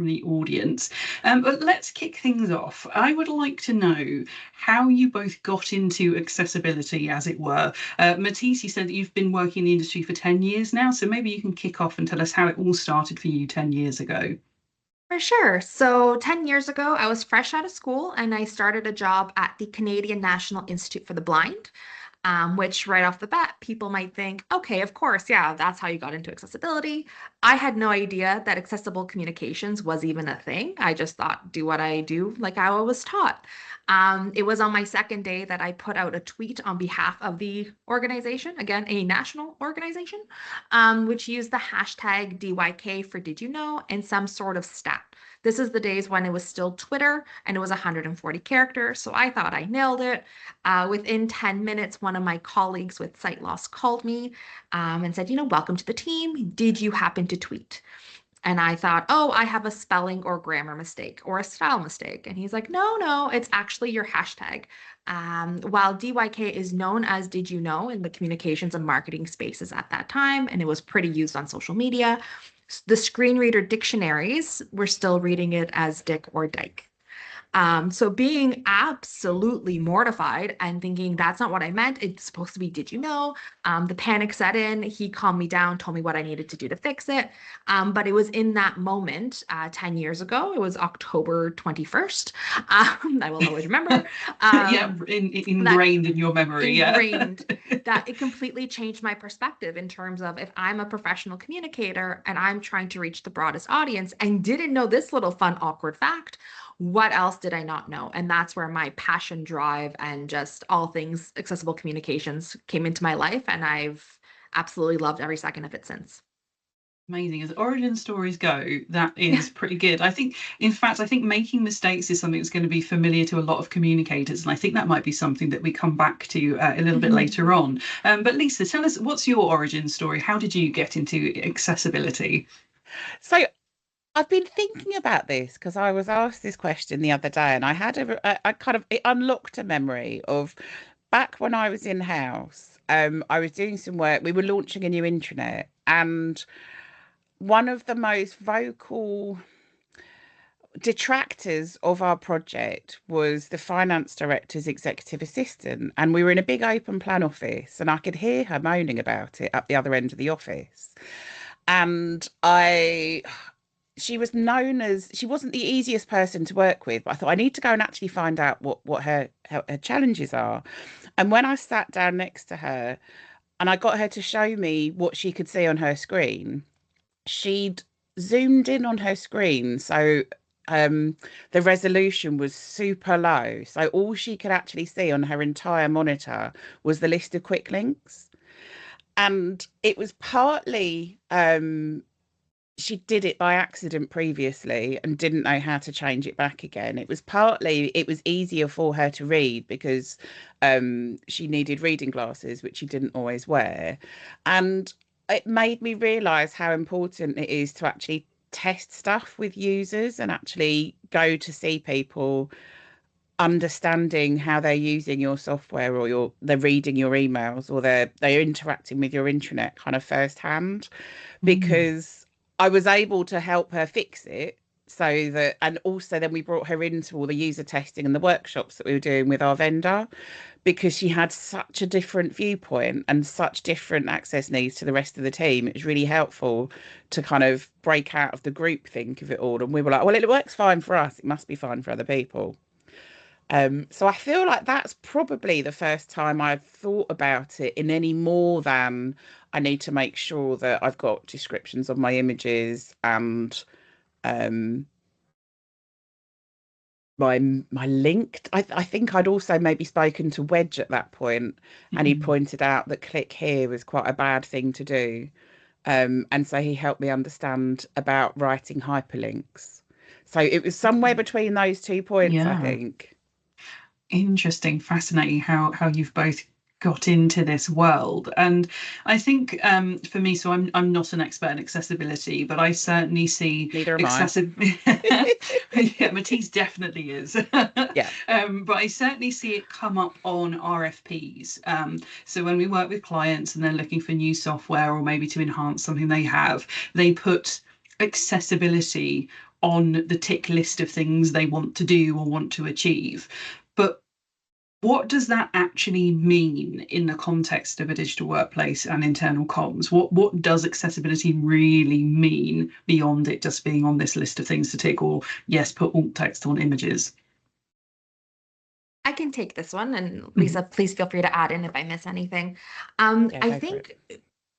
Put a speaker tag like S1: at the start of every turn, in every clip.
S1: from the audience. But let's kick things off. I would like to know how you both got into accessibility, as it were. Matisse, you said that you've been working in the industry for 10 years now, so maybe you can kick off and tell us how it all started for you 10 years ago.
S2: For sure. So 10 years ago, I was fresh out of school and I started a job at the Canadian National Institute for the Blind, which right off the bat, people might think, okay, of course, yeah, that's how you got into accessibility. I had no idea that accessible communications was even a thing. I just thought, do what I do like I was taught. It was on my second day that I put out a tweet on behalf of the organization, again, a national organization, which used the hashtag DYK for Did You Know and some sort of stat. This is the days when it was still Twitter and it was 140 characters. So I thought I nailed it. Within 10 minutes, one of my colleagues with sight loss called me and said, welcome to the team. Did you happen to tweet? And I thought, oh, I have a spelling or grammar mistake or a style mistake. And he's like, no, no, it's actually your hashtag. While DYK is known as Did You Know in the communications and marketing spaces at that time, and it was pretty used on social media, the screen reader dictionaries were still reading it as Dick or Dyke. So being absolutely mortified and thinking that's not what I meant, it's supposed to be, did you know? The panic set in. He calmed me down, told me what I needed to do to fix it. But it was in that moment, 10 years ago, it was October 21st. I will always remember.
S1: Yeah,
S2: That
S1: ingrained in your memory. Yeah.
S2: ingrained that it completely changed my perspective in terms of if I'm a professional communicator and I'm trying to reach the broadest audience and didn't know this little fun, awkward fact, what else did I not know? And that's where my passion, drive, and just all things accessible communications came into my life. And I've absolutely loved every second of it since.
S1: Amazing. As origin stories go, that is pretty good. I think, in fact, I think making mistakes is something that's going to be familiar to a lot of communicators. And I think that might be something that we come back to a little bit later on. But Lisa, tell us, what's your origin story? How did you get into accessibility?
S3: So I've been thinking about this because I was asked this question the other day, and I had I kind of it unlocked a memory of back when I was in house. I was doing some work. We were launching a new intranet, and one of the most vocal detractors of our project was the finance director's executive assistant. And we were in a big open plan office, and I could hear her moaning about it at the other end of the office. And she was known as, she wasn't the easiest person to work with, but I thought I need to go and actually find out what her challenges are. And when I sat down next to her and I got her to show me what she could see on her screen, she'd zoomed in on her screen. So the resolution was super low. So all she could actually see on her entire monitor was the list of quick links. And it was partly she did it by accident previously and didn't know how to change it back again. It was partly it was easier for her to read because she needed reading glasses, which she didn't always wear. And it made me realize how important it is to actually test stuff with users and actually go to see people understanding how they're using your software, or they're reading your emails, or they're interacting with your intranet kind of firsthand, because I was able to help her fix it. So that, and also then we brought her into all the user testing and the workshops that we were doing with our vendor, because she had such a different viewpoint and such different access needs to the rest of the team. It was really helpful to kind of break out of the group think of it all. And we were like, well, it works fine for us, it must be fine for other people. So I feel like that's probably the first time I've thought about it in any more than I need to make sure that I've got descriptions of my images and um, my linked. I think I'd also maybe spoken to Wedge at that point, and he pointed out that click here was quite a bad thing to do. And so he helped me understand about writing hyperlinks. So it was somewhere between those 2 points, I
S1: Yeah.
S3: think.
S1: Interesting, fascinating how you've both got into this world. And I think for me, so I'm not an expert in accessibility, but I certainly see
S3: Neither am I.
S1: accessible. Yeah, Matisse definitely is.
S3: Yeah.
S1: But I certainly see it come up on RFPs. So when we work with clients and they're looking for new software or maybe to enhance something they have, they put accessibility on the tick list of things they want to do or want to achieve. But what does that actually mean in the context of a digital workplace and internal comms? What does accessibility really mean beyond it just being on this list of things to tick, or yes, put alt text on images?
S2: I can take this one, and Lisa, please feel free to add in if I miss anything.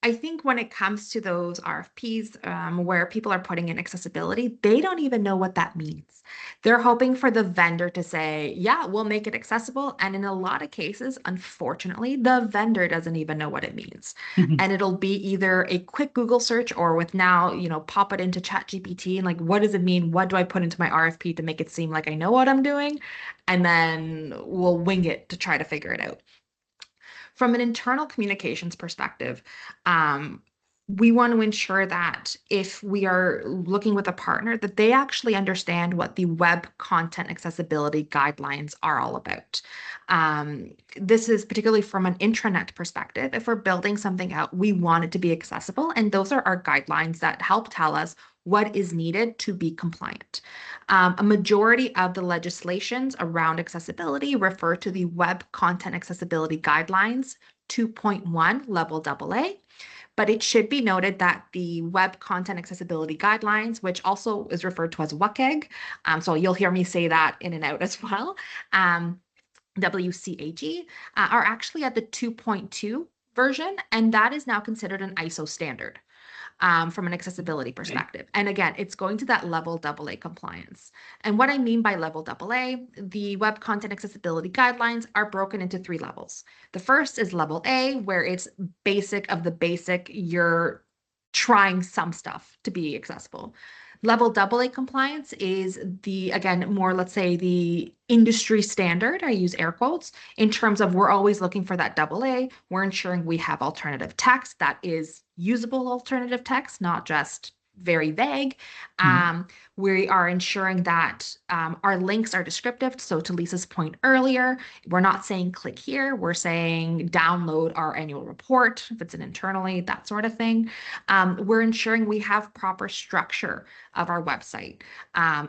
S2: I think when it comes to those RFPs where people are putting in accessibility, they don't even know what that means. They're hoping for the vendor to say, yeah, we'll make it accessible. And in a lot of cases, unfortunately, the vendor doesn't even know what it means. And it'll be either a quick Google search, or with now, pop it into ChatGPT and like, what does it mean? What do I put into my RFP to make it seem like I know what I'm doing? And then we'll wing it to try to figure it out. From an internal communications perspective, we want to ensure that if we are looking with a partner, that they actually understand what the web content accessibility guidelines are all about. This is particularly from an intranet perspective. If we're building something out, we want it to be accessible, and those are our guidelines that help tell us what is needed to be compliant. A majority of the legislations around accessibility refer to the Web Content Accessibility Guidelines 2.1 Level AA, but it should be noted that the Web Content Accessibility Guidelines, which also is referred to as WCAG, so you'll hear me say that in and out as well, WCAG, are actually at the 2.2 version, and that is now considered an ISO standard. From an accessibility perspective. And again, it's going to that level AA compliance. And what I mean by level AA, the Web Content Accessibility Guidelines are broken into 3 levels. The first is level A, where it's basic of the basic. You're trying some stuff to be accessible. Level AA compliance is again, more, let's say, the industry standard, I use air quotes, in terms of we're always looking for that AA. We're ensuring we have alternative text that is usable alternative text, not just very vague. We are ensuring that our links are descriptive. So to Lisa's point earlier, we're not saying click here. We're saying download our annual report, if it's an internally, that sort of thing. We're ensuring we have proper structure of our website.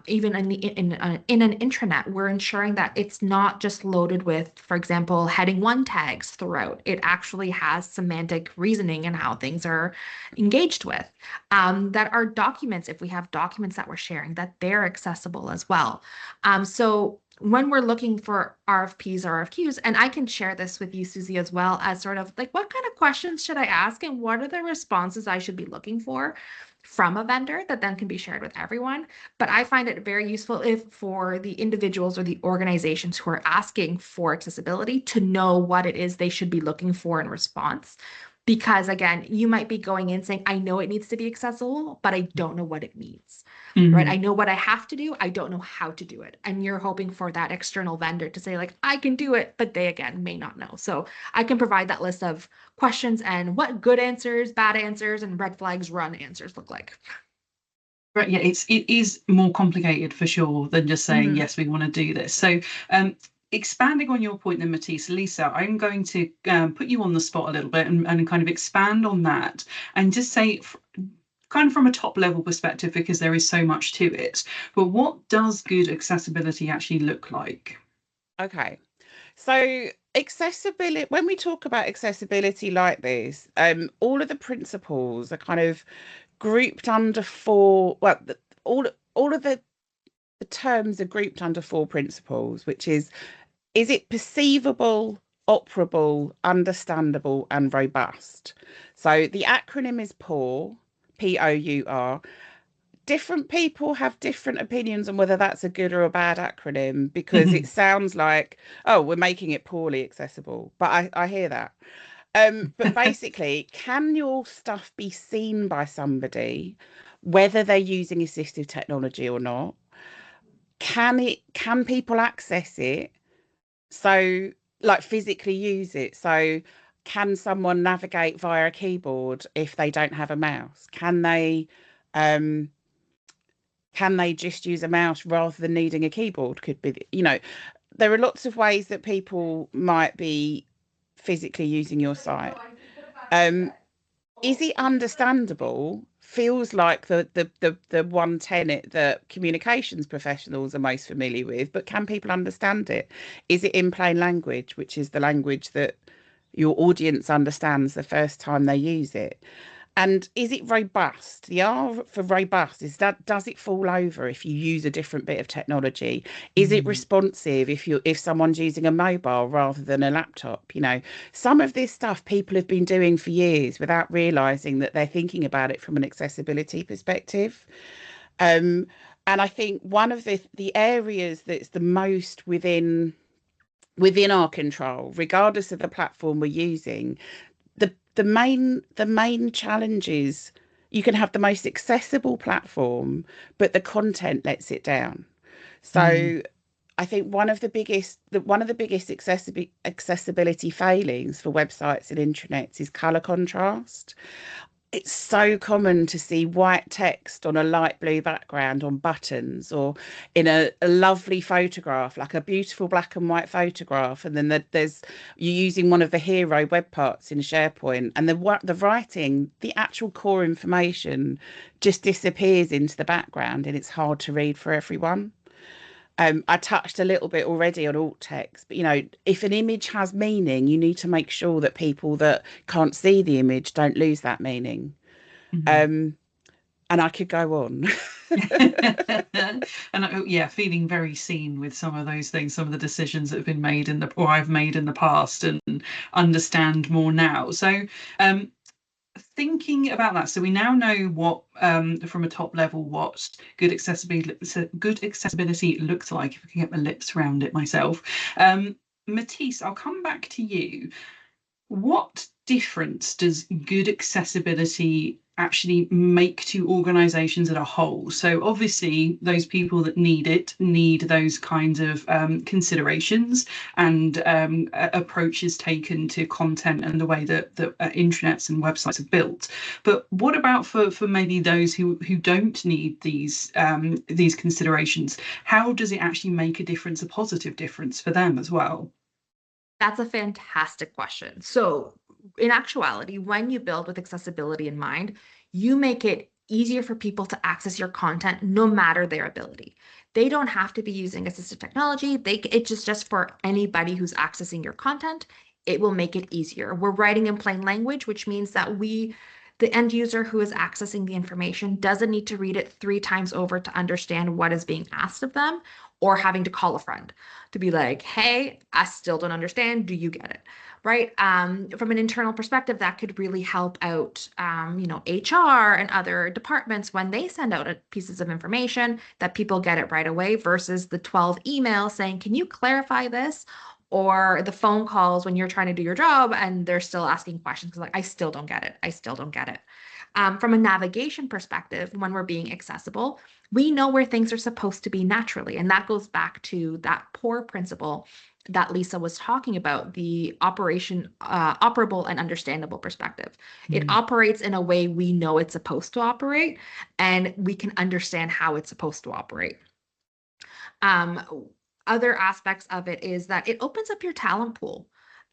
S2: Even in an intranet, we're ensuring that it's not just loaded with, for example, heading 1 tags throughout. It actually has semantic reasoning and how things are engaged with. That our documents, if we have documents that we're sharing, that they're accessible as well. So when we're looking for RFPs or RFQs, and I can share this with you, Suzie, as well, as sort of like, what kind of questions should I ask and what are the responses I should be looking for from a vendor that then can be shared with everyone. But I find it very useful for the individuals or the organizations who are asking for accessibility to know what it is they should be looking for in response. Because again, you might be going in saying, I know it needs to be accessible, but I don't know what it means, right? I know what I have to do. I don't know how to do it. And you're hoping for that external vendor to say like, I can do it, but they again may not know. So I can provide that list of questions and what good answers, bad answers, and red flags run answers look like.
S1: Right, yeah, it is more complicated for sure than just saying, yes, we want to do this. So expanding on your point then, Matisse, Lisa, I'm going to put you on the spot a little bit and kind of expand on that and just say, kind of from a top level perspective, because there is so much to it, but what does good accessibility actually look like?
S3: Okay, so accessibility, when we talk about accessibility like this, all of the principles are kind of grouped under 4, well, all of the terms are grouped under 4 principles, which is it perceivable, operable, understandable, and robust? So the acronym is POUR, POUR. Different people have different opinions on whether that's a good or a bad acronym, because it sounds like, oh, we're making it poorly accessible. But I hear that. But basically, can your stuff be seen by somebody, whether they're using assistive technology or not? Can people access it? So, like, physically use it. So can someone navigate via a keyboard if they don't have a mouse? Can they just use a mouse rather than needing a keyboard? Could be, there are lots of ways that people might be physically using your site. is it understandable? Feels like the one tenet that communications professionals are most familiar with, but can people understand it? Is it in plain language, which is the language that your audience understands the first time they use it? And is it robust? The R for robust is that, does it fall over if you use a different bit of technology? Is it responsive if someone's using a mobile rather than a laptop? You know, some of this stuff people have been doing for years without realizing that they're thinking about it from an accessibility perspective. And I think one of the areas that's the most within our control, regardless of the platform we're using, the main challenge is you can have the most accessible platform, but the content lets it down. So I think one of the biggest accessibility failings for websites and intranets is color contrast. It's so common to see white text on a light blue background on buttons, or in a lovely photograph, like a beautiful black and white photograph, and then there's you're using one of the hero web parts in SharePoint, and the writing, the actual core information, just disappears into the background, and it's hard to read for everyone. I touched a little bit already on alt text, but if an image has meaning, you need to make sure that people that can't see the image don't lose that meaning. And I could go on.
S1: And yeah, feeling very seen with some of those things, some of the decisions that have been made or I've made in the past, and understand more now. So thinking about that, so we now know what from a top level what good accessibility looks like, if I can get my lips around it myself. Matisse, I'll come back to you. What difference does good accessibility actually make to organizations as a whole? So obviously those people that need it need those kinds of considerations and approaches taken to content and the way that intranets and websites are built. But what about for maybe those who don't need these considerations? How does it actually make a difference, a positive difference for them as well?
S2: That's a fantastic question. So, in actuality, when you build with accessibility in mind, you make it easier for people to access your content no matter their ability. They don't have to be using assistive technology. It's just for anybody who's accessing your content, it will make it easier. We're writing in plain language, which means that the end user who is accessing the information doesn't need to read it 3 times over to understand what is being asked of them, or having to call a friend to be like, hey, I still don't understand. Do you get it? Right? From an internal perspective, that could really help out, HR and other departments when they send out pieces of information, that people get it right away versus the 12 emails saying, can you clarify this? Or the phone calls when you're trying to do your job and they're still asking questions like, I still don't get it. I still don't get it. From a navigation perspective, when we're being accessible, we know where things are supposed to be naturally. And that goes back to that POUR principle that Lisa was talking about, the operable and understandable perspective. It operates in a way we know it's supposed to operate, and we can understand how it's supposed to operate. Other aspects of it is that it opens up your talent pool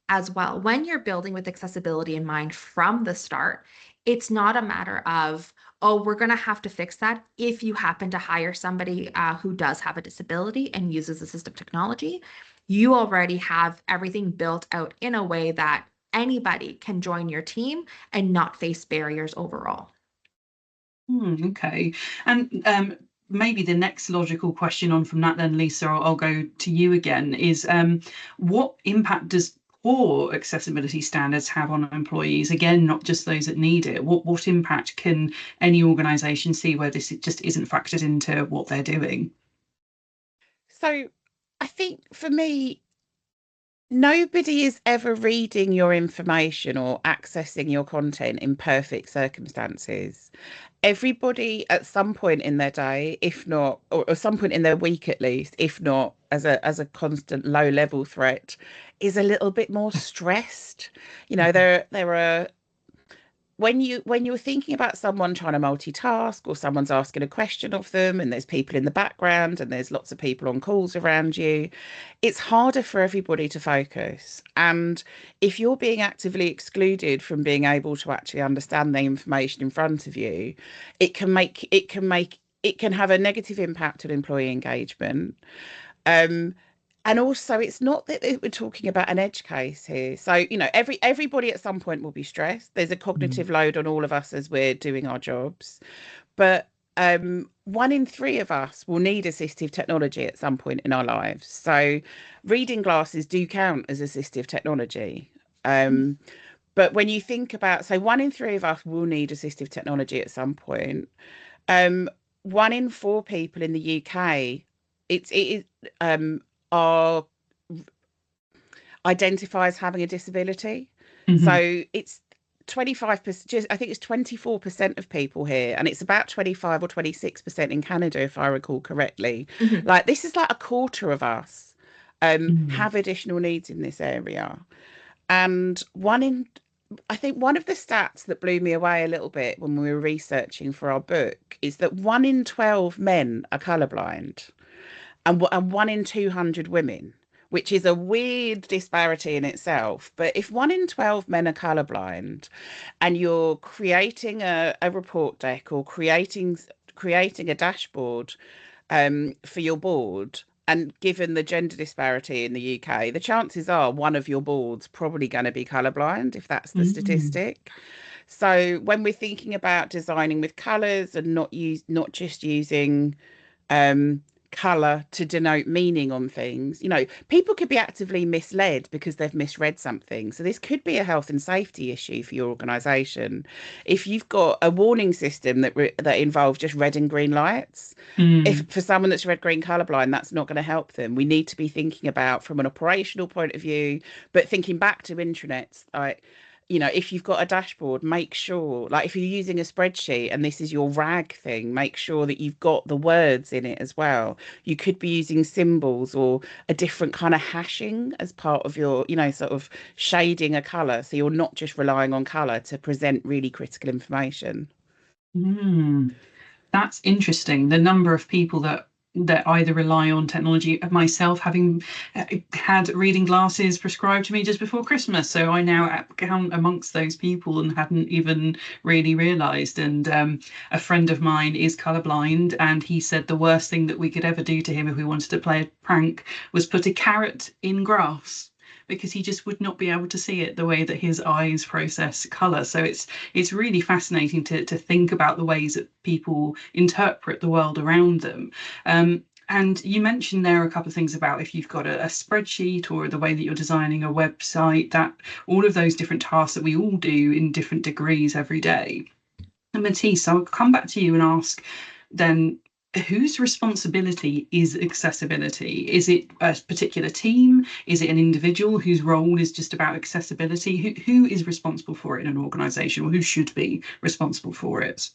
S2: as well. When you're building with accessibility in mind from the start, it's not a matter of, oh, we're going to have to fix that if you happen to hire somebody who does have a disability and uses assistive technology. You already have everything built out in a way that anybody can join your team and not face barriers overall.
S1: Okay. And maybe the next logical question on from that then, Lisa, I'll go to you again, is what impact does poor accessibility standards have on employees? Again, not just those that need it. What impact can any organisation see where this just isn't factored into what they're doing?
S3: So I think for me, nobody is ever reading your information or accessing your content in perfect circumstances. Everybody at some point in their day, if not, or some point in their week at least, if not as a constant low level threat, is a little bit more stressed. There are when you're thinking about someone trying to multitask, or someone's asking a question of them and there's people in the background and there's lots of people on calls around you, it's harder for everybody to focus. And if you're being actively excluded from being able to actually understand the information in front of you, it can have a negative impact on employee engagement. Um, and also, it's not that we're talking about an edge case here. So, everybody at some point will be stressed. There's a cognitive load on all of us as we're doing our jobs. But 1 in 3 of us will need assistive technology at some point in our lives. So reading glasses do count as assistive technology. But when you think about, so 1 in 3 of us will need assistive technology at some point. 1 in 4 people in the UK, it is are identify as having a disability. So it's 25%, I think it's 24% of people here, and it's about 25 or 26% in Canada, if I recall correctly. Like, this is like a quarter of us have additional needs in this area. And I think one of the stats that blew me away a little bit when we were researching for our book is that 1 in 12 men are colourblind, and 1 in 200 women, which is a weird disparity in itself. But if 1 in 12 men are colourblind, and you're creating a report deck or creating a dashboard for your board, and given the gender disparity in the UK, the chances are one of your boards probably going to be colourblind, if that's the statistic. So when we're thinking about designing with colours and not just using colour to denote meaning on things, people could be actively misled because they've misread something. So this could be a health and safety issue for your organisation if you've got a warning system that involves just red and green lights. If for someone that's red green colourblind, that's not going to help them. We need to be thinking about, from an operational point of view, but thinking back to intranets, like, if you've got a dashboard, make sure, like, if you're using a spreadsheet and this is your RAG thing, make sure that you've got the words in it as well. You could be using symbols or a different kind of hashing as part of your, sort of shading a colour. So you're not just relying on colour to present really critical information.
S1: That's interesting. The number of people that either rely on technology, myself having had reading glasses prescribed to me just before Christmas. So I now count amongst those people and hadn't even really realised. And a friend of mine is colourblind, and he said the worst thing that we could ever do to him if we wanted to play a prank was put a carrot in grass, because he just would not be able to see it the way that his eyes process colour. So it's really fascinating to think about the ways that people interpret the world around them. And you mentioned there a couple of things about if you've got a spreadsheet or the way that you're designing a website, that all of those different tasks that we all do in different degrees every day. And Matisse, I'll come back to you and ask then, whose responsibility is accessibility? Is it a particular team? Is it an individual whose role is just about accessibility? Who is responsible for it in an organization, or who should be responsible for it?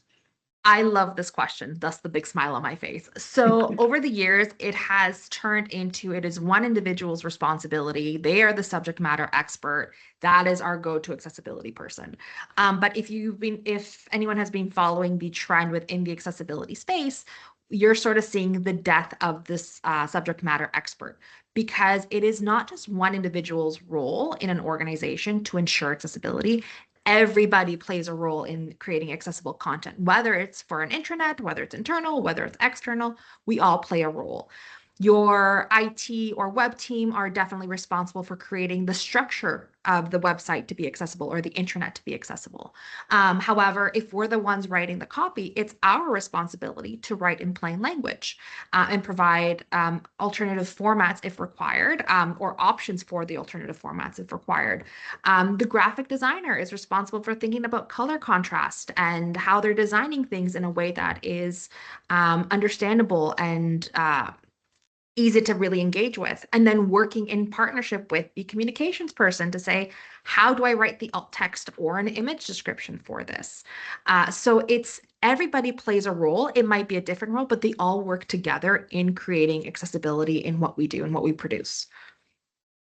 S2: I love this question, thus the big smile on my face. So over the years, it has turned into, it is one individual's responsibility. They are the subject matter expert. That is our go-to accessibility person. But if anyone has been following the trend within the accessibility space, you're sort of seeing the death of this subject matter expert, because it is not just one individual's role in an organization to ensure accessibility. Everybody plays a role in creating accessible content, whether it's for an intranet, whether it's internal, whether it's external, we all play a role. Your IT or web team are definitely responsible for creating the structure of the website to be accessible, or the intranet to be accessible. However, if we're the ones writing the copy, it's our responsibility to write in plain language and provide alternative formats if required, or options for the alternative formats if required. The graphic designer is responsible for thinking about color contrast and how they're designing things in a way that is understandable and easy to really engage with, and then working in partnership with the communications person to say, how do I write the alt text or an image description for this? So it's everybody plays a role. It might be a different role, but they all work together in creating accessibility in what we do and what we produce.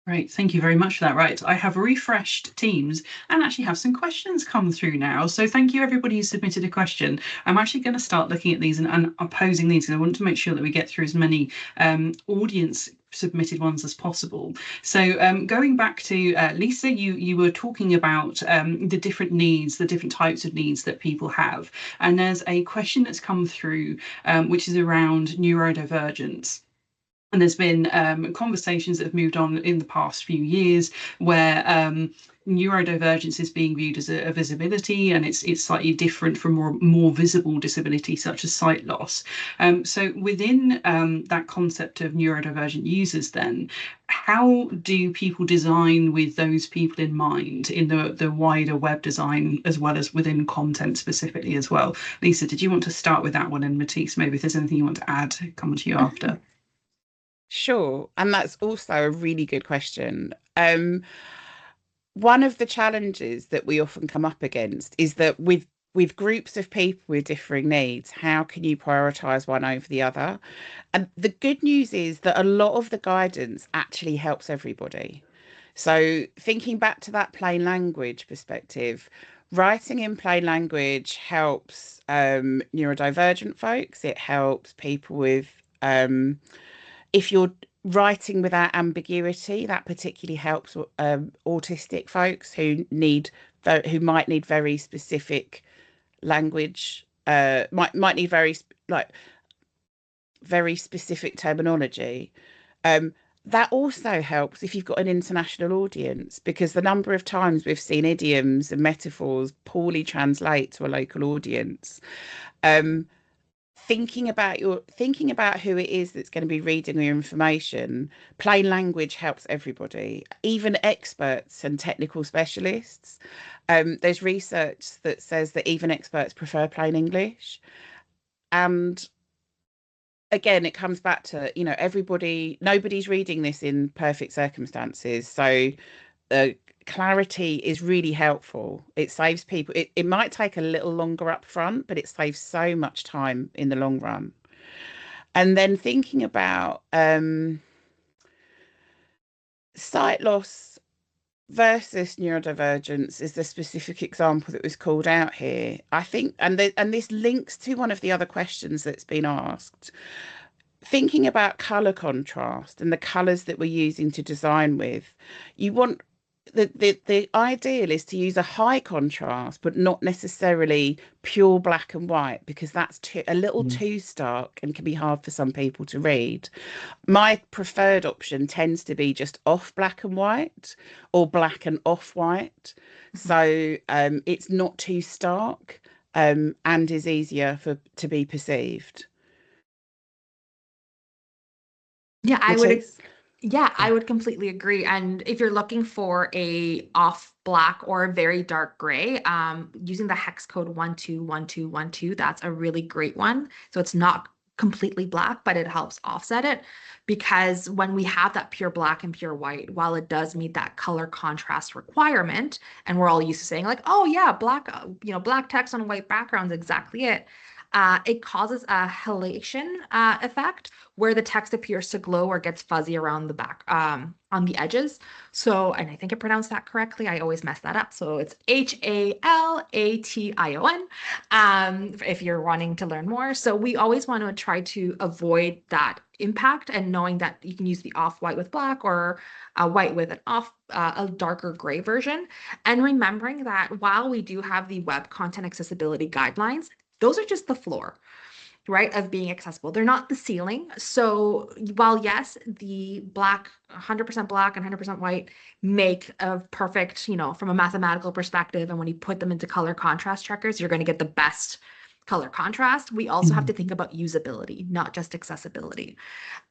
S1: Great, thank you very much for that. Right, I have refreshed Teams and actually have some questions come through now. So thank you everybody who submitted a question. I'm actually going to start looking at these and posing these, because I want to make sure that we get through as many audience submitted ones as possible. So going back to Lisa, you were talking about the different needs, the different types of needs that people have. And there's a question that's come through which is around neurodivergence. And there's been conversations that have moved on in the past few years where neurodivergence is being viewed as a visibility, and it's slightly different from more visible disability such as sight loss. So within that concept of neurodivergent users, then how do people design with those people in mind in the wider web design, as well as within content specifically as well? Lisa, did you want to start with that one? And Matisse, maybe if there's anything you want to add, come to you after.
S3: Sure. And that's also a really good question. One of the challenges that we often come up against is that with groups of people with differing needs, how can you prioritize one over the other? And the good news is that a lot of the guidance actually helps everybody. So thinking back to that plain language perspective, writing in plain language helps neurodivergent folks. It helps people with if you're writing without ambiguity, that particularly helps autistic folks who might need very specific language, might need very specific terminology. That also helps if you've got an international audience, because the number of times we've seen idioms and metaphors poorly translate to a local audience. Thinking about who it is that's going to be reading your information, plain language helps everybody, even experts and technical specialists. There's research that says that even experts prefer plain English. And again, it comes back to, nobody's reading this in perfect circumstances. So clarity is really helpful. It saves people. It might take a little longer up front, but it saves so much time in the long run. And then thinking about sight loss versus neurodivergence is the specific example that was called out here. I think, and this links to one of the other questions that's been asked. Thinking about color contrast and the colors that we're using to design with, you want the ideal is to use a high contrast, but not necessarily pure black and white, because that's a little too stark and can be hard for some people to read. My preferred option tends to be just off black and white or black and off white. So it's not too stark and is easier to be perceived.
S2: Yeah, I would completely agree. And if you're looking for a off black or a very dark gray, using the hex code 121212, that's a really great one. So it's not completely black, but it helps offset it, because when we have that pure black and pure white, while it does meet that color contrast requirement, and we're all used to saying like, oh yeah, black, black text on white background is exactly it. It causes a halation effect where the text appears to glow or gets fuzzy around the back, on the edges. So, and I think I pronounced that correctly. I always mess that up. So it's Halation, if you're wanting to learn more. So we always want to try to avoid that impact, and knowing that you can use the off-white with black or white with a darker gray version. And remembering that while we do have the web content accessibility guidelines, those are just the floor, right, of being accessible. They're not the ceiling. So while yes, the 100% black and 100% white make a perfect, from a mathematical perspective, and when you put them into color contrast checkers, you're going to get the best color contrast. We also have to think about usability, not just accessibility.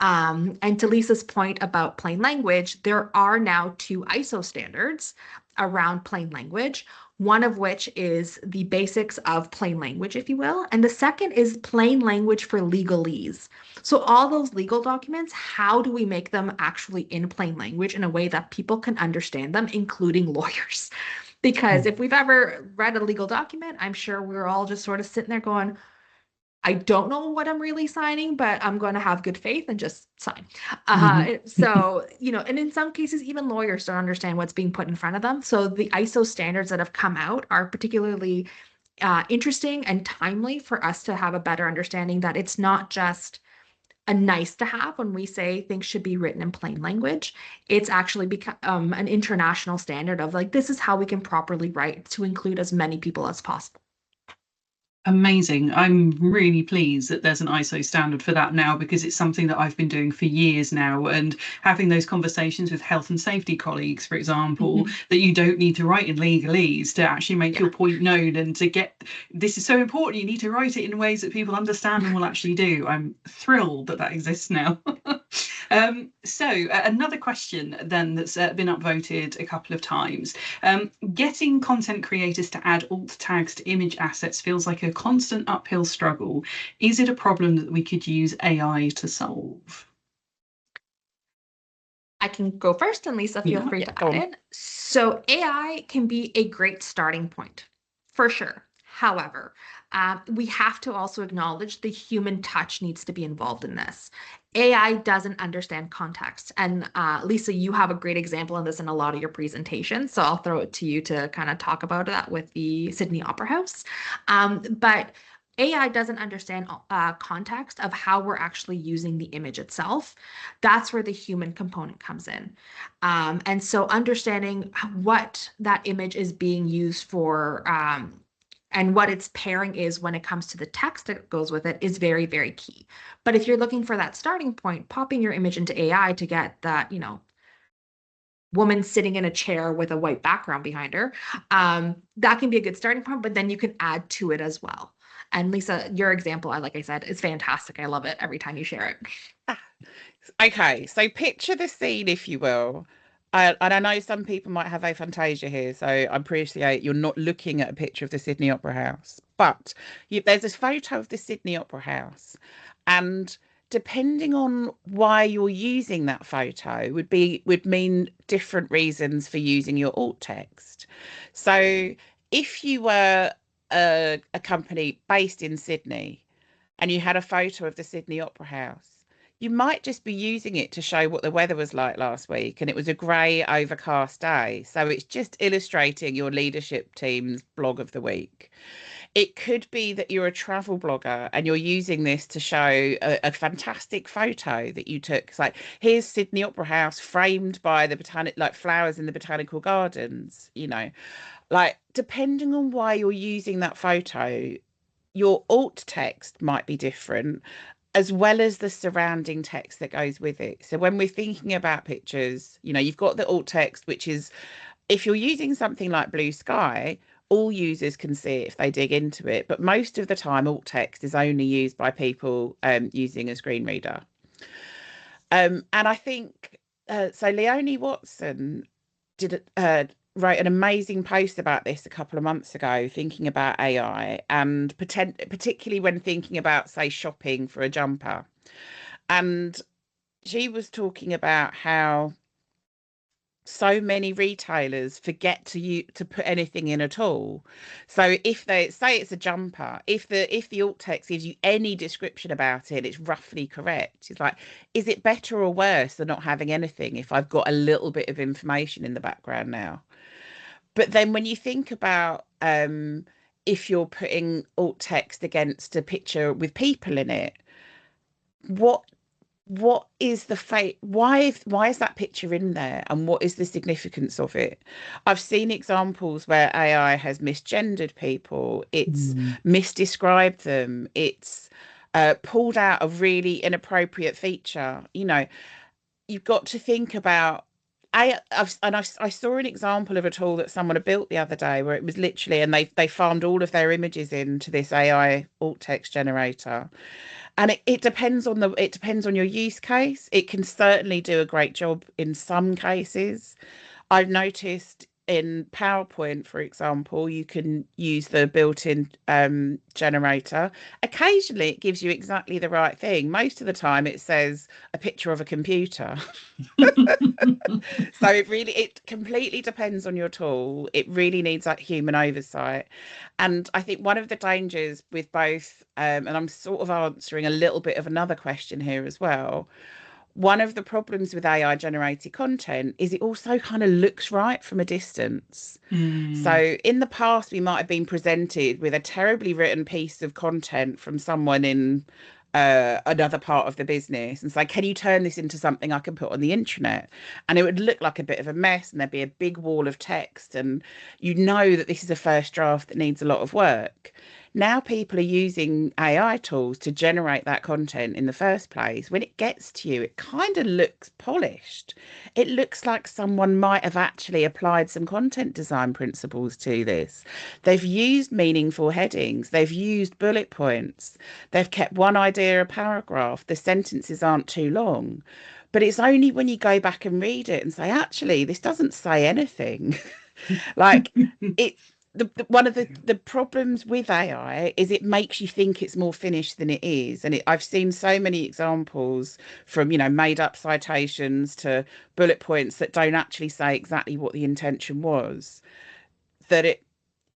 S2: And to Lisa's point about plain language, there are now 2 ISO standards around plain language, one of which is the basics of plain language, if you will, and the second is plain language for legalese. So all those legal documents, how do we make them actually in plain language in a way that people can understand them, including lawyers? Because if we've ever read a legal document, I'm sure we're all just sort of sitting there going, I don't know what I'm really signing, but I'm going to have good faith and just sign.
S1: Mhm.
S2: So, and in some cases, even lawyers don't understand what's being put in front of them. So the ISO standards that have come out are particularly interesting and timely for us to have a better understanding that it's not just a nice to have when we say things should be written in plain language. It's actually become an international standard of like, this is how we can properly write to include as many people as possible.
S1: Amazing. I'm really pleased that there's an ISO standard for that now, because it's something that I've been doing for years now, and having those conversations with health and safety colleagues, for example, that you don't need to write in legalese to actually make your point known, and to get this is so important. You need to write it in ways that people understand and will actually do. I'm thrilled that that exists now. Another question then that's been upvoted a couple of times. Getting content creators to add alt tags to image assets feels like a constant uphill struggle. Is it a problem that we could use AI to solve?
S2: I can go first, and Lisa, feel free to
S3: go
S2: add
S3: on.
S2: in. So AI can be a great starting point, for sure. However, we have to also acknowledge the human touch needs to be involved in this. AI doesn't understand context. And Lisa, you have a great example of this in a lot of your presentations. So I'll throw it to you to kind of talk about that with the Sydney Opera House. But AI doesn't understand context of how we're actually using the image itself. That's where the human component comes in. And so understanding what that image is being used for and what its pairing is when it comes to the text that goes with it is very, very key. But if you're looking for that starting point, popping your image into AI to get that, woman sitting in a chair with a white background behind her, that can be a good starting point, but then you can add to it as well. And Lisa, your example, like I said, is fantastic. I love it every time you share it.
S3: Okay, so picture the scene, if you will. And I know some people might have aphantasia here, so I appreciate you're not looking at a picture of the Sydney Opera House. But there's this photo of the Sydney Opera House, and depending on why you're using that photo would mean different reasons for using your alt text. So if you were a company based in Sydney and you had a photo of the Sydney Opera House, you might just be using it to show what the weather was like last week, and it was a grey, overcast day. So it's just illustrating your leadership team's blog of the week. It could be that you're a travel blogger and you're using this to show a fantastic photo that you took. It's like, here's Sydney Opera House framed by the flowers in the botanical gardens, like depending on why you're using that photo, your alt text might be different, as well as the surrounding text that goes with it. So when we're thinking about pictures, you've got the alt text, which is, if you're using something like Blue Sky, all users can see it if they dig into it. But most of the time, alt text is only used by people using a screen reader. And I think, so Leonie Watson wrote an amazing post about this a couple of months ago, thinking about AI, and particularly when thinking about, say, shopping for a jumper. And she was talking about how so many retailers forget to put anything in at all. So if they say it's a jumper, if the alt text gives you any description about it, it's roughly correct. It's like, is it better or worse than not having anything if I've got a little bit of information in the background now? But then when you think about if you're putting alt text against a picture with people in it, what is the fate? Why is that picture in there, and what is the significance of it? I've seen examples where AI has misgendered people, it's misdescribed them, it's pulled out a really inappropriate feature. You've got to think about. I saw an example of a tool that someone had built the other day where it was literally, and they farmed all of their images into this AI alt text generator. And it depends on your use case. It can certainly do a great job in some cases. I've noticed in PowerPoint, for example, you can use the built-in generator. Occasionally, it gives you exactly the right thing. Most of the time, it says a picture of a computer. So it completely depends on your tool. It really needs that human oversight. And I think one of the dangers with both, and I'm sort of answering a little bit of another question here as well. One of the problems with AI generated content is it also kind of looks right from a distance. So in the past, we might have been presented with a terribly written piece of content from someone in another part of the business and say, can you turn this into something I can put on the intranet? And it would look like a bit of a mess and there'd be a big wall of text. And you know that this is a first draft that needs a lot of work. Now people are using AI tools to generate that content in the first place. When it gets to you, it kind of looks polished. It looks like someone might have actually applied some content design principles to this. They've used meaningful headings. They've used bullet points. They've kept one idea a paragraph. The sentences aren't too long. But it's only when you go back and read it and say, actually, this doesn't say anything. Like it. One of the problems with AI is it makes you think it's more finished than it is. And I've seen so many examples from, made up citations to bullet points that don't actually say exactly what the intention was, that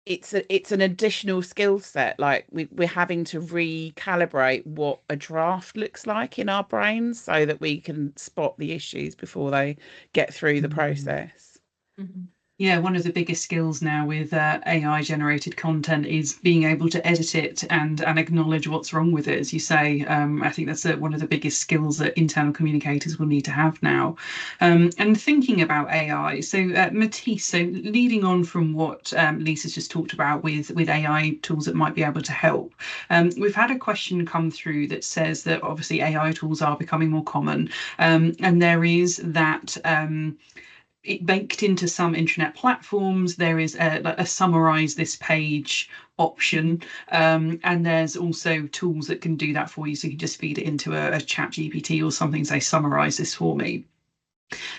S3: it's an additional skill set. Like we're having to recalibrate what a draft looks like in our brains so that we can spot the issues before they get through the process.
S2: Mhm.
S1: Yeah, one of the biggest skills now with AI generated content is being able to edit it and acknowledge what's wrong with it, as you say. I think that's one of the biggest skills that internal communicators will need to have now. And thinking about AI, so Matisse, so leading on from what Lisa's just talked about with AI tools that might be able to help, we've had a question come through that says that obviously AI tools are becoming more common, and there is that it baked into some intranet platforms. There is a summarize this page option, and there's also tools that can do that for you. So you can just feed it into a chat GPT or something, say summarize this for me.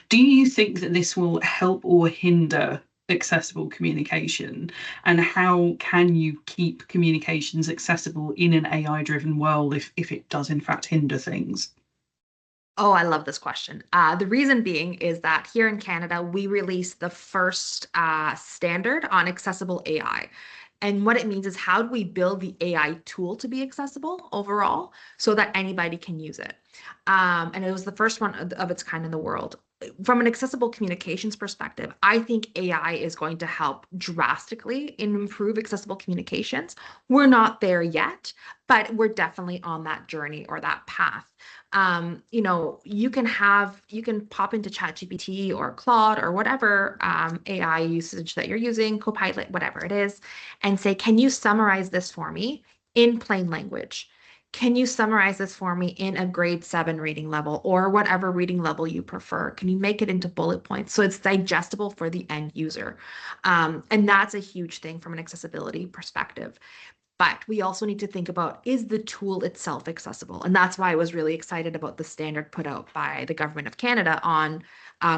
S1: Do you think that this will help or hinder accessible communication, and how can you keep communications accessible in an AI driven world if it does in fact hinder things?
S2: Oh, I love this question. The reason being is that here in Canada, we released the first standard on accessible AI. And what it means is how do we build the AI tool to be accessible overall so that anybody can use it? And it was the first one of its kind in the world. From an accessible communications perspective, I think AI is going to help drastically improve accessible communications. We're not there yet, but we're definitely on that journey or that path. You can pop into ChatGPT or Claude or whatever AI usage that you're using, Copilot, whatever it is, and say, can you summarize this for me in plain language? Can you summarize this for me in a grade 7 reading level or whatever reading level you prefer? Can you make it into bullet points so it's digestible for the end user? And that's a huge thing from an accessibility perspective. But we also need to think about, is the tool itself accessible? And that's why I was really excited about the standard put out by the Government of Canada on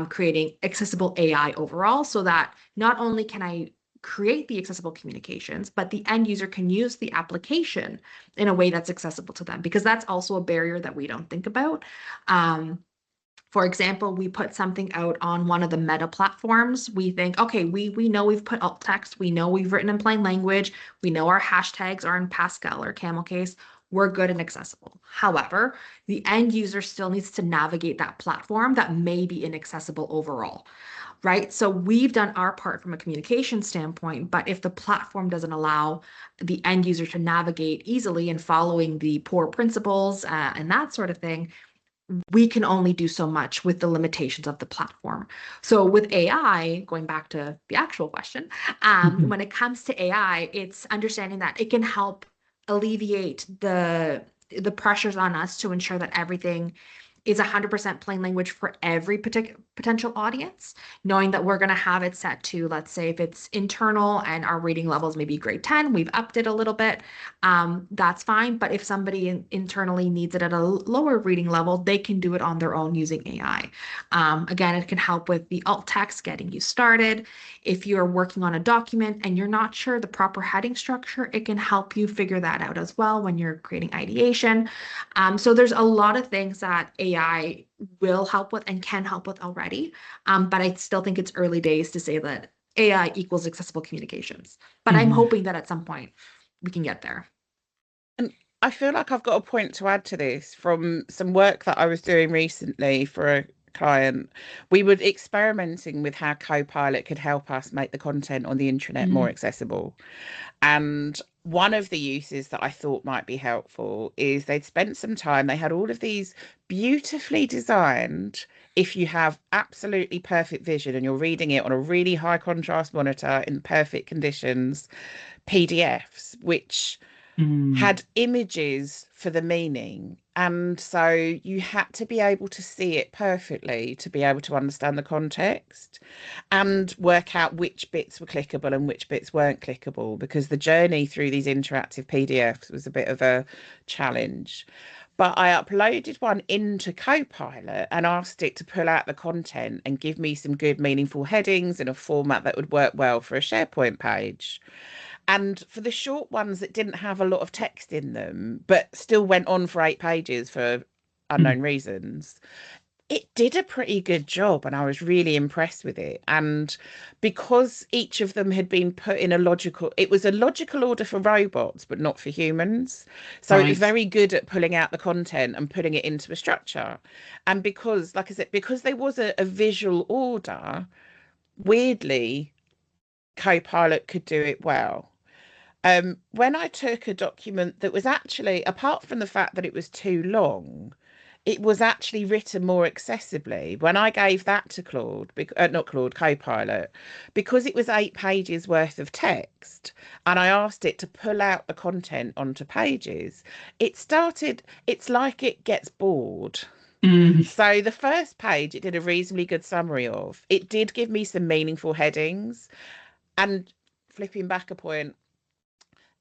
S2: creating accessible AI overall, so that not only can I create the accessible communications, but the end user can use the application in a way that's accessible to them, because that's also a barrier that we don't think about. For example, we put something out on one of the Meta platforms. We think, okay, we know we've put alt text, we know we've written in plain language, we know our hashtags are in Pascal or camel case, we're good and accessible. However, the end user still needs to navigate that platform that may be inaccessible overall, right? So we've done our part from a communication standpoint, but if the platform doesn't allow the end user to navigate easily and following the poor principles and that sort of thing, we can only do so much with the limitations of the platform. So with AI, going back to the actual question, when it comes to AI, it's understanding that it can help alleviate the pressures on us to ensure that everything is 100% plain language for every potential audience, knowing that we're going to have it set to, let's say, if it's internal and our reading levels maybe grade 10, we've upped it a little bit, that's fine. But if somebody internally needs it at a lower reading level, they can do it on their own using AI. Again, it can help with the alt text, getting you started. If you're working on a document and you're not sure the proper heading structure, it can help you figure that out as well when you're creating ideation. So there's a lot of things that AI will help with and can help with already. But I still think it's early days to say that AI equals accessible communications. But I'm hoping that at some point we can get there.
S3: And I feel like I've got a point to add to this from some work that I was doing recently for a client. We were experimenting with how Copilot could help us make the content on the intranet more accessible. And one of the uses that I thought might be helpful is they'd spent some time, they had all of these beautifully designed, if you have absolutely perfect vision and you're reading it on a really high contrast monitor in perfect conditions, PDFs, which had images for the meaning. And so you had to be able to see it perfectly to be able to understand the context and work out which bits were clickable and which bits weren't clickable, because the journey through these interactive PDFs was a bit of a challenge. But I uploaded one into Copilot and asked it to pull out the content and give me some good, meaningful headings in a format that would work well for a SharePoint page. And for the short ones that didn't have a lot of text in them, but still went on for 8 pages for unknown reasons, it did a pretty good job, and I was really impressed with it. And because each of them had been put in it was a logical order for robots, but not for humans. So it was very good at pulling out the content and putting it into a structure. And because, like I said, because there was a visual order, weirdly, Copilot could do it well. When I took a document that was actually, apart from the fact that it was too long, it was actually written more accessibly. When I gave that to Copilot, because it was 8 pages worth of text, and I asked it to pull out the content onto pages, it's like it gets bored. So the first page, it did a reasonably good summary of. It did give me some meaningful headings. And flipping back a point,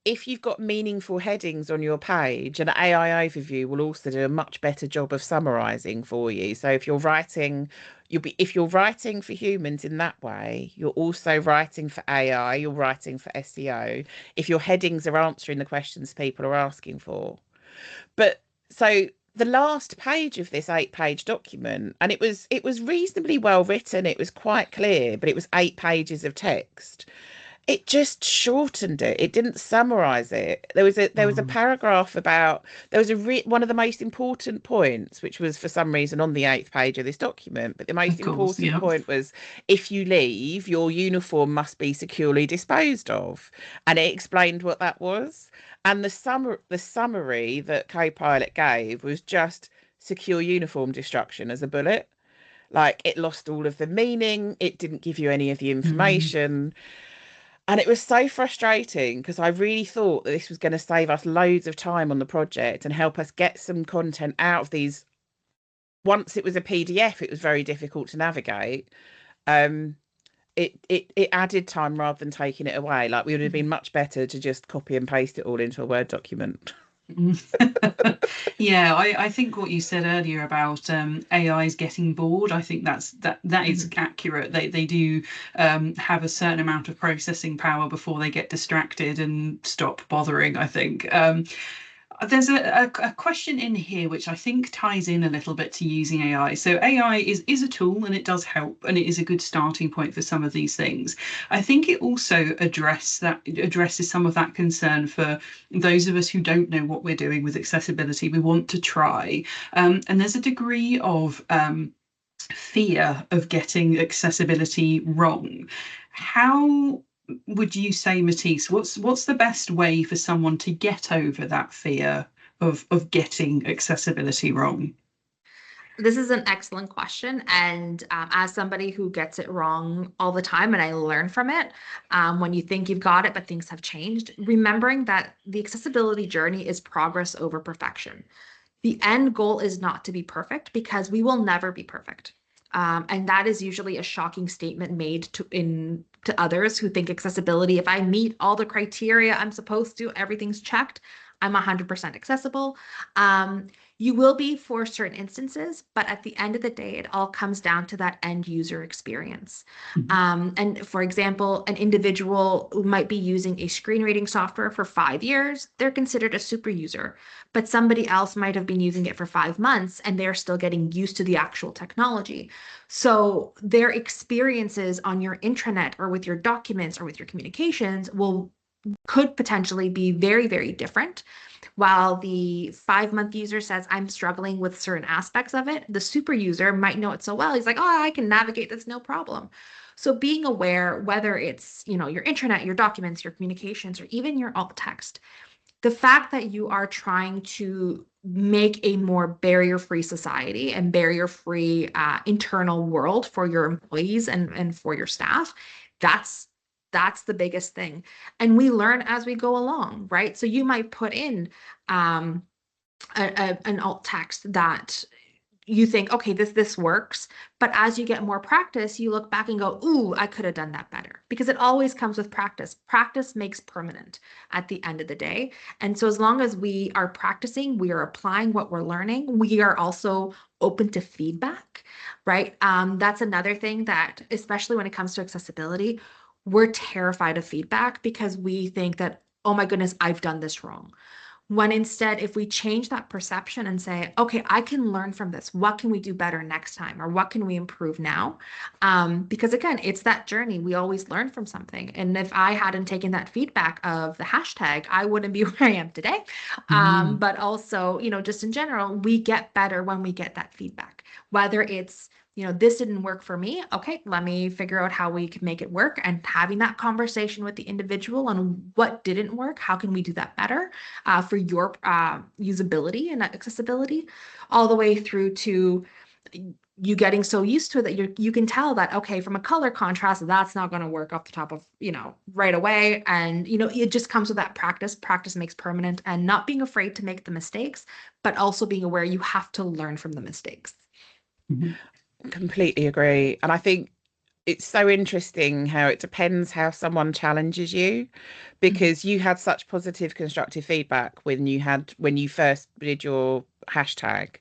S3: if you've got meaningful headings on your page, an AI overview will also do a much better job of summarizing for you. So if you're writing, if you're writing for humans in that way, you're also writing for AI, you're writing for SEO, if your headings are answering the questions people are asking for. But so the last page of this 8-page document, and it was reasonably well written, it was quite clear, but it was 8 pages of text. It just shortened it. It didn't summarize it. There was a paragraph about, one of the most important points, which was for some reason on the 8th page of this document, but the most important point was, if you leave, your uniform must be securely disposed of. And it explained what that was. And the summary that Copilot gave was just secure uniform destruction as a bullet. Like, it lost all of the meaning. It didn't give you any of the information. And it was so frustrating, because I really thought that this was going to save us loads of time on the project and help us get some content out of these. Once it was a PDF, it was very difficult to navigate. It added time rather than taking it away. Like, we would have been much better to just copy and paste it all into a Word document.
S1: Yeah, I think what you said earlier about AIs getting bored, I think that is accurate. They do have a certain amount of processing power before they get distracted and stop bothering, I think. There's a question in here which I think ties in a little bit to using AI. So AI is a tool, and it does help, and it is a good starting point for some of these things. I think it also addresses some of that concern for those of us who don't know what we're doing with accessibility. We want to try, and there's a degree of fear of getting accessibility wrong. How would you say, Matisse, what's the best way for someone to get over that fear of getting accessibility wrong?
S2: This is an excellent question. And as somebody who gets it wrong all the time, and I learn from it, when you think you've got it, but things have changed, remembering that the accessibility journey is progress over perfection. The end goal is not to be perfect, because we will never be perfect. And that is usually a shocking statement made to others who think accessibility, if I meet all the criteria I'm supposed to, everything's checked, I'm 100% accessible. You will be for certain instances, but at the end of the day, it all comes down to that end user experience. And for example, an individual who might be using a screen reading software for 5 years, they're considered a super user, but somebody else might have been using it for 5 months and they're still getting used to the actual technology. So their experiences on your intranet or with your documents or with your communications could potentially be very, very different. While the 5-month user says, I'm struggling with certain aspects of it, the super user might know it so well. He's like, oh, I can navigate this, no problem. So being aware, whether it's, your intranet, your documents, your communications, or even your alt text, the fact that you are trying to make a more barrier-free society and barrier-free internal world for your employees and for your staff, that's the biggest thing. And we learn as we go along, right? So you might put in an alt text that you think, okay, this works. But as you get more practice, you look back and go, ooh, I could have done that better. Because it always comes with practice. Practice makes permanent at the end of the day. And so as long as we are practicing, we are applying what we're learning, we are also open to feedback, right? That's another thing that, especially when it comes to accessibility, we're terrified of feedback because we think that, oh my goodness, I've done this wrong. When instead, if we change that perception and say, okay, I can learn from this. What can we do better next time? Or what can we improve now? Because again, it's that journey. We always learn from something. And if I hadn't taken that feedback of the hashtag, I wouldn't be where I am today. But also, just in general, we get better when we get that feedback, whether it's, this didn't work for me. Okay, let me figure out how we can make it work, and having that conversation with the individual on what didn't work, how can we do that better for your usability and accessibility, all the way through to you getting so used to it that you can tell that, okay, from a color contrast, that's not going to work off the top of, right away. And, it just comes with that practice. Practice makes permanent, and not being afraid to make the mistakes, but also being aware you have to learn from the mistakes.
S3: Completely agree. And I think it's so interesting how it depends how someone challenges you, because you had such positive constructive feedback when you first did your hashtag.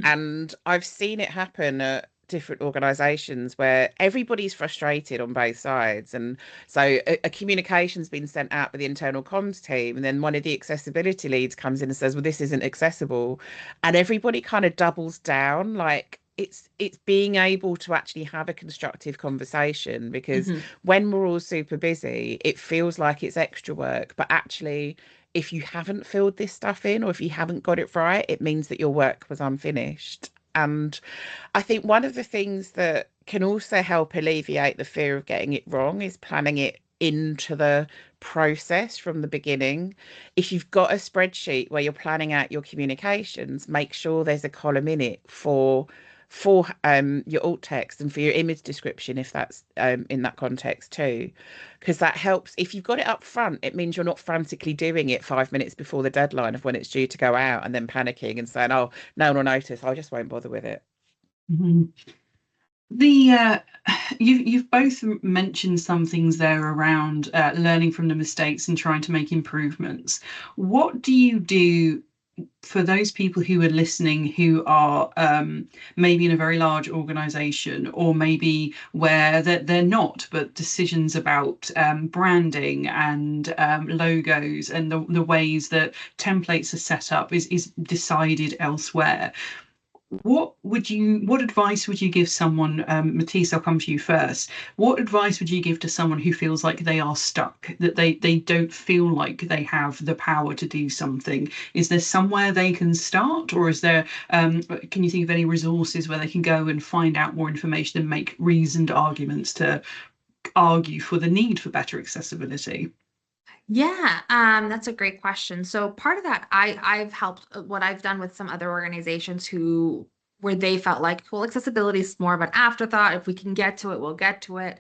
S3: And I've seen it happen at different organizations where everybody's frustrated on both sides. And so a communication's been sent out by the internal comms team, and then one of the accessibility leads comes in and says, well, this isn't accessible. And everybody kind of doubles down, like, it's being able to actually have a constructive conversation, because when we're all super busy, it feels like it's extra work. But actually, if you haven't filled this stuff in, or if you haven't got it right, it means that your work was unfinished. And I think one of the things that can also help alleviate the fear of getting it wrong is planning it into the process from the beginning. If you've got a spreadsheet where you're planning out your communications, make sure there's a column in it for your alt text and for your image description, if that's in that context too, because that helps. If you've got it up front, it means you're not frantically doing it 5 minutes before the deadline of when it's due to go out, and then panicking and saying, oh, no one will notice, I just won't bother with it.
S1: You've both mentioned some things there around learning from the mistakes and trying to make improvements. What do you do for those people who are listening who are maybe in a very large organization, or maybe where they're not, but decisions about branding and logos and the ways that templates are set up is decided elsewhere? What advice would you give someone, Matisse, I'll come to you first. What advice would you give to someone who feels like they are stuck, that they don't feel like they have the power to do something? Is there somewhere they can start, or is there, can you think of any resources where they can go and find out more information and make reasoned arguments to argue for the need for better accessibility?
S2: Yeah, that's a great question. So part of that, I've helped what I've done with some other organizations where they felt like, well, accessibility is more of an afterthought. If we can get to it, we'll get to it.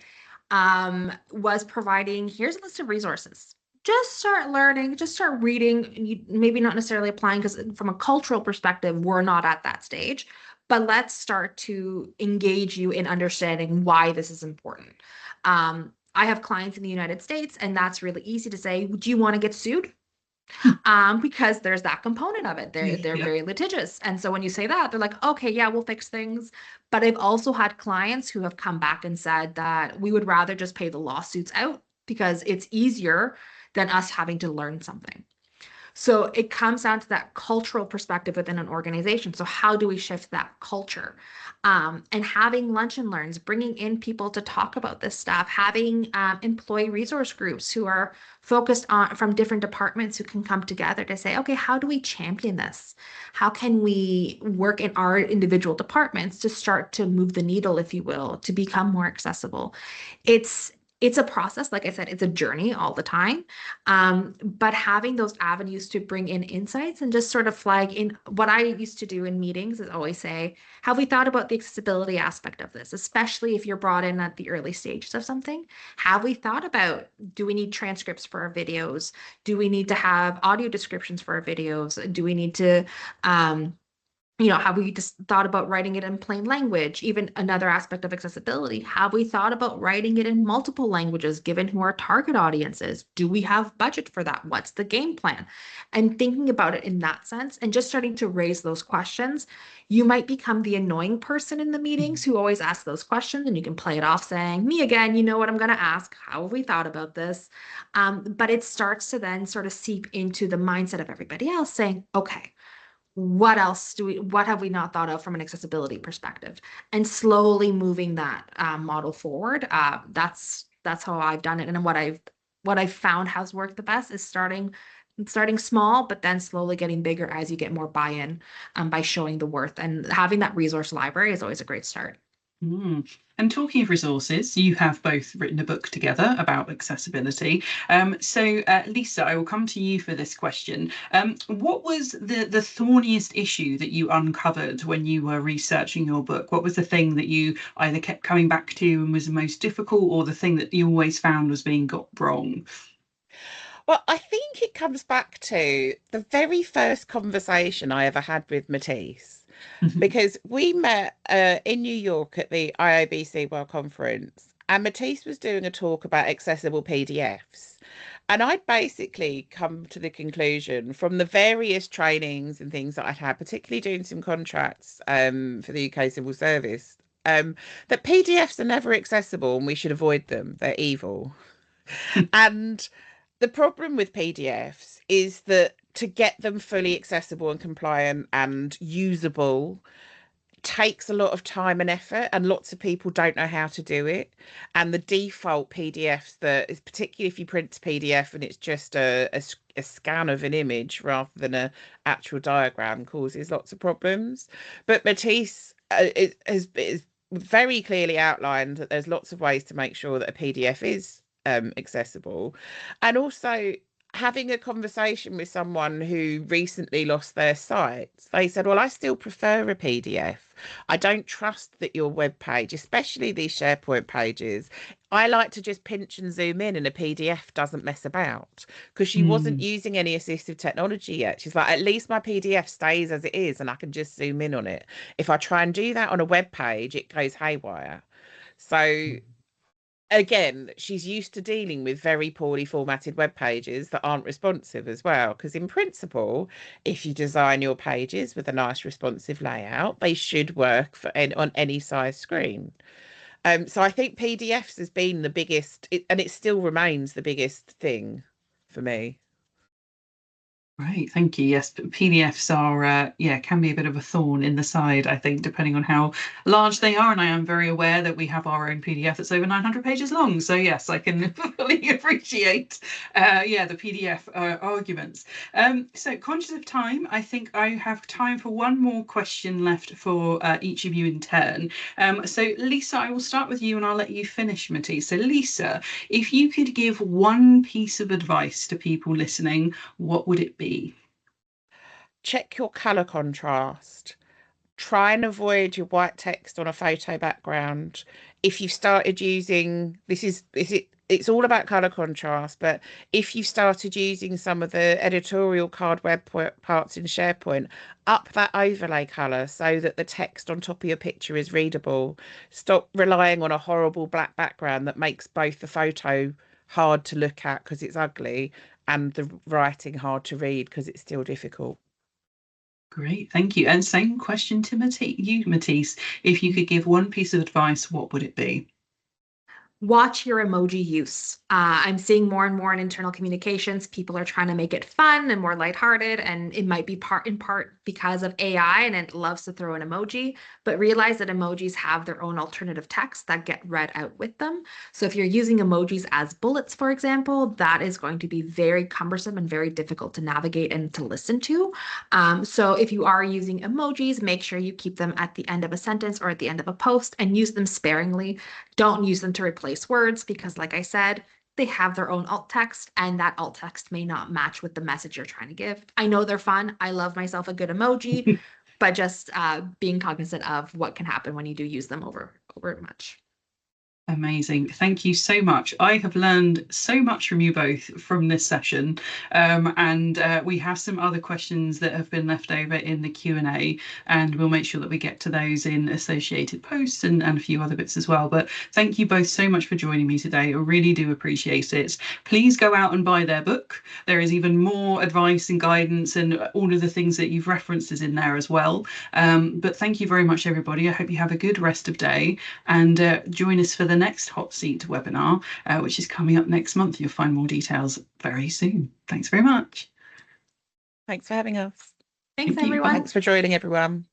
S2: Was providing, here's a list of resources. just start learning, just start reading. Maybe not necessarily applying, because from a cultural perspective, we're not at that stage. But let's start to engage you in understanding why this is important. I have clients in the United States, and that's really easy to say, do you want to get sued? Because there's that component of it. They're
S1: Yeah.
S2: very litigious. And so when you say that, they're like, okay, yeah, we'll fix things. But I've also had clients who have come back and said that we would rather just pay the lawsuits out because it's easier than us having to learn something. So it comes down to that cultural perspective within an organization. So how do we shift that culture? And having lunch and learns, bringing in people to talk about this stuff, having employee resource groups who are focused on from different departments who can come together to say, okay, how do we champion this? How can we work in our individual departments to start to move the needle, if you will, to become more accessible? It's it's a process. Like I said, it's a journey all the time. But having those avenues to bring in insights and just sort of flag in, what I used to do in meetings is always say, have we thought about the accessibility aspect of this, especially if you're brought in at the early stages of something? Have we thought about, do we need transcripts for our videos? Do we need to have audio descriptions for our videos? Do we need to, have we just thought about writing it in plain language? Even another aspect of accessibility, have we thought about writing it in multiple languages, given who our target audience is? Do we have budget for that? What's the game plan? And thinking about it in that sense and just starting to raise those questions, you might become the annoying person in the meetings who always asks those questions, and you can play it off saying, me again, you know what I'm going to ask. How have we thought about this? But it starts to then sort of seep into the mindset of everybody else saying, okay, what have we not thought of from an accessibility perspective, and slowly moving that model forward. That's how I've done it, and what I've found has worked the best is starting small, but then slowly getting bigger as you get more buy-in, by showing the worth, and having that resource library is always a great start.
S1: Mm. And talking of resources, you have both written a book together about accessibility. So, Lisa, I will come to you for this question. What was the thorniest issue that you uncovered when you were researching your book? What was the thing that you either kept coming back to and was the most difficult, or the thing that you always found was being got wrong?
S3: Well, I think it comes back to the very first conversation I ever had with Matisse, because we met in New York at the IABC World Conference, and Matisse was doing a talk about accessible PDFs. And I'd basically come to the conclusion from the various trainings and things that I'd had, particularly doing some contracts for the UK Civil Service, that PDFs are never accessible and we should avoid them. They're evil. And the problem with PDFs is that to get them fully accessible and compliant and usable takes a lot of time and effort, and lots of people don't know how to do it. And the default PDFs, that is, particularly if you print a PDF and it's just a scan of an image rather than a actual diagram, causes lots of problems. But Matisse is very clearly outlined that there's lots of ways to make sure that a PDF is accessible. And also, having a conversation with someone who recently lost their sight, they said, well, I still prefer a PDF. I don't trust that your web page, especially these SharePoint pages, I like to just pinch and zoom in and a PDF doesn't mess about, because she wasn't
S1: Mm.
S3: using any assistive technology yet. She's like, at least my PDF stays as it is and I can just zoom in on it. If I try and do that on a web page, it goes haywire. So again, she's used to dealing with very poorly formatted web pages that aren't responsive as well. Because in principle, if you design your pages with a nice responsive layout, they should work on any size screen. So I think PDFs has been the biggest, and it still remains the biggest thing for me.
S1: Right, thank you. Yes, PDFs are, can be a bit of a thorn in the side, I think, depending on how large they are. And I am very aware that we have our own PDF that's over 900 pages long. So yes, I can fully appreciate, the PDF arguments. So conscious of time, I think I have time for one more question left for each of you in turn. So Lisa, I will start with you and I'll let you finish, Matisse. So Lisa, if you could give one piece of advice to people listening, what would it be?
S3: Check your color contrast. Try and avoid your white text on a photo background. If you've started using, this is it's all about color contrast. But if you started using some of the editorial card web parts in SharePoint, up that overlay color so that the text on top of your picture is readable. Stop relying on a horrible black background that makes both the photo hard to look at because it's ugly and the writing hard to read because it's still difficult.
S1: Great, thank you. And same question to Matisse. If you could give one piece of advice, what would it be?
S2: Watch your emoji use. I'm seeing more and more in internal communications, people are trying to make it fun and more lighthearted, and it might be in part because of AI and it loves to throw an emoji, but realize that emojis have their own alternative text that get read out with them. So if you're using emojis as bullets, for example, that is going to be very cumbersome and very difficult to navigate and to listen to. So if you are using emojis, make sure you keep them at the end of a sentence or at the end of a post and use them sparingly. Don't use them to replace words because, like I said, they have their own alt text and that alt text may not match with the message you're trying to give. I know they're fun. I love myself a good emoji, but just being cognizant of what can happen when you do use them over much.
S1: Amazing. Thank you so much. I have learned so much from you both from this session. And we have some other questions that have been left over in the Q&A, and we'll make sure that we get to those in associated posts and a few other bits as well. But thank you both so much for joining me today. I really do appreciate it. Please go out and buy their book. There is even more advice and guidance and all of the things that you've referenced is in there as well. But thank you very much, everybody. I hope you have a good rest of day, and join us for the next Hot Seat webinar, which is coming up next month. You'll find more details very soon. Thanks very much.
S3: Thanks for having us.
S2: Thanks, everyone.
S3: Thanks for joining, everyone.